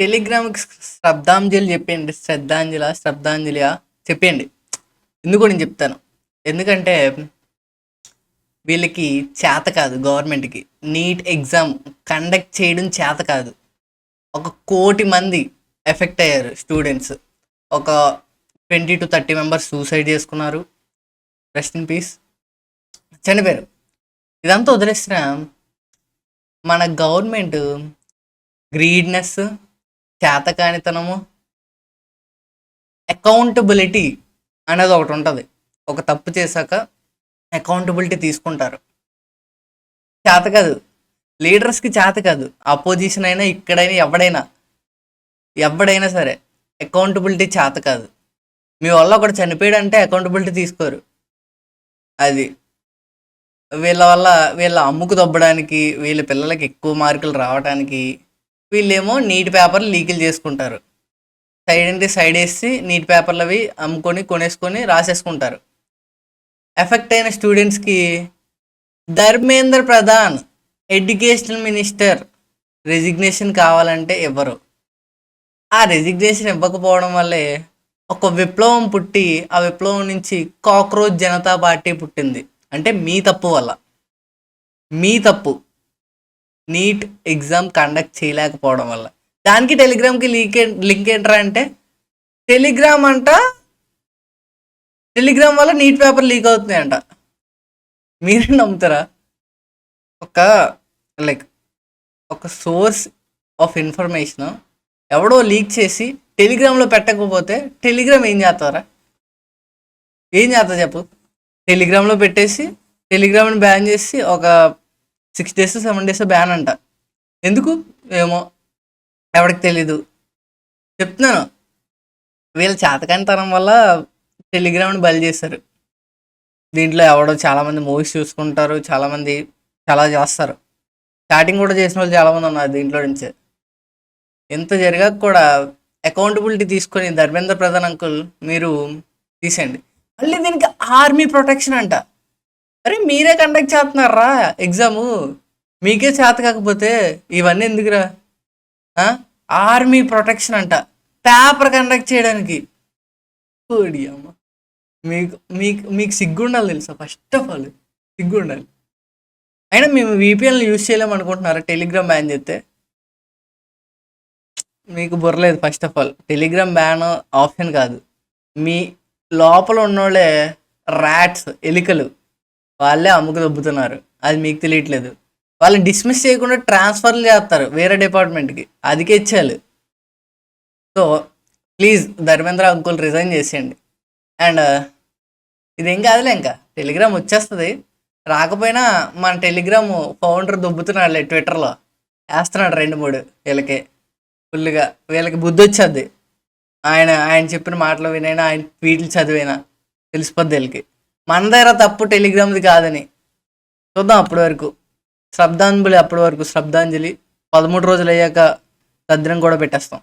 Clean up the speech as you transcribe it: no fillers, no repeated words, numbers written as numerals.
టెలిగ్రామ్‌కి శ్రద్ధాంజలి చెప్పేయండి. శ్రద్ధాంజలియా చెప్పేయండి. ఎందుకో నేను చెప్తాను. ఎందుకంటే వీళ్ళకి చేత కాదు గవర్నమెంట్‌కి. నీట్ ఎగ్జామ్ కండక్ట్ చేయడం చేత కాదు. 1,00,00,000 మంది ఎఫెక్ట్ అయ్యారు స్టూడెంట్స్. ఒక 20-30 మెంబర్స్ సూసైడ్ చేసుకున్నారు. Rest in peace. చనిపోయారు. ఇదంతా వదిలేసిన మన గవర్నమెంట్ గ్రీడ్‌నెస్, చేతకానితనము, అకౌంటబిలిటీ అనేది ఒకటి ఉంటుంది. ఒక తప్పు చేశాక అకౌంటబిలిటీ తీసుకుంటారు. చేత కాదు, లీడర్స్కి చేత కాదు. అపోజిషన్ అయినా ఇక్కడైనా ఎవడైనా సరే అకౌంటబిలిటీ చేత కాదు. మీ వల్ల ఒకటి చనిపోయాడంటే అకౌంటబిలిటీ తీసుకోరు. అది వీళ్ళ అమ్ముకు దొబ్బడానికి, వీళ్ళ పిల్లలకి ఎక్కువ మార్కులు రావడానికి వీళ్ళేమో నీట్ పేపర్లు లీకులు చేసుకుంటారు. సైడ్ వేసి నీట్ పేపర్లు అవి కొనేసుకొని రాసేసుకుంటారు. ఎఫెక్ట్ అయిన స్టూడెంట్స్కి Dharmendra Pradhan educational minister resignation కావాలంటే ఇవ్వరు. ఆ రెసిగ్నేషన్ ఇవ్వకపోవడం వల్లే ఒక విప్లవం పుట్టి, ఆ విప్లవం నుంచి కాక్రోచ్ జనతా పార్టీ పుట్టింది. అంటే మీ తప్పు వల్ల. మీ తప్పు నీట్ ఎగ్జామ్ కండక్ట్ చేయలేకపోవడం వల్ల. దానికి టెలిగ్రామ్కి లింక్ ఏంట్రా అంటే టెలిగ్రామ్ వల్ల నీట్ పేపర్ లీక్ అవుతున్నాయంట. మీరే నమ్ముతారా? ఒక సోర్స్ ఆఫ్ ఇన్ఫర్మేషన్ ఎవడో లీక్ చేసి టెలిగ్రామ్లో పెట్టకపోతే టెలిగ్రామ్ ఏం చేస్తారా? ఏం చేస్తా చెప్పు? టెలిగ్రామ్లో పెట్టేసి టెలిగ్రామ్ని బ్యాన్ చేసి ఒక 6 days 7 days బ్యాన్ అంట. ఎందుకు ఏమో, ఎవరికి తెలీదు. చెప్తున్నాను, వీళ్ళ చేతకానితనం వల్ల టెలిగ్రామ్ని బలి చేశారు. దీంట్లో చాలామంది మూవీస్ చూసుకుంటారు, చాలామంది చాలా చేస్తారు. స్టార్టింగ్ కూడా చేసిన వాళ్ళు చాలామంది ఉన్నారు దీంట్లో నుంచే. ఎంత జరిగాక కూడా అకౌంటబిలిటీ తీసుకొని ధర్మేంద్ర ప్రధాన్ అంకుల్ మీరు తీసేయండి. మళ్ళీ దీనికి ఆర్మీ ప్రొటెక్షన్ అంట. అరే మీరే కండక్ట్ చేస్తున్నారా ఎగ్జాము? మీకే చేత కాకపోతే ఇవన్నీ ఎందుకురా? ఆర్మీ ప్రొటెక్షన్ అంట పేపర్ కండక్ట్ చేయడానికి. అమ్మ, మీకు మీకు మీకు సిగ్గు ఉండాలి తెలుసా? ఫస్ట్ ఆఫ్ ఆల్ సిగ్గు ఉండాలి. అయినా మేము VPNలు యూజ్ చేయలేము అనుకుంటున్నారా టెలిగ్రామ్ బ్యాన్ చేస్తే? మీకు బుర్రలేదు. First of all Telegram ban option కాదు. మీ లోపల ఉన్నోళ్ళే ర్యాట్స్, ఎలికలు, వాళ్ళే అమ్ముకు దొబ్బుతున్నారు. అది మీకు తెలియట్లేదు. వాళ్ళని డిస్మిస్ చేయకుండా ట్రాన్స్ఫర్లు చేస్తారు వేరే డిపార్ట్మెంట్కి. అదికే ఇచ్చేయాలి. So please Dharmendra uncle resign చేసేయండి. అండ్ ఇదేం కాదులే, ఇంకా టెలిగ్రామ్ వచ్చేస్తుంది. రాకపోయినా మన టెలిగ్రామ్ ఫౌండర్ దొబ్బుతున్నాడులే, ట్విట్టర్లో వేస్తున్నాడు 2-3 వీళ్ళకి ఫుల్గా. వీళ్ళకి బుద్ధి వచ్చేది. ఆయన చెప్పిన మాటలు వినైనా, ఆయన ట్వీట్లు చదివైనా తెలిసిపోద్ది వీళ్ళకి మన దగ్గర తప్పు టెలిగ్రామ్ది కాదని. చూద్దాం అప్పటి వరకు. శ్రద్ధాంజలి 13 రోజులు అయ్యాక తద్దినం కూడా పెట్టేస్తాం.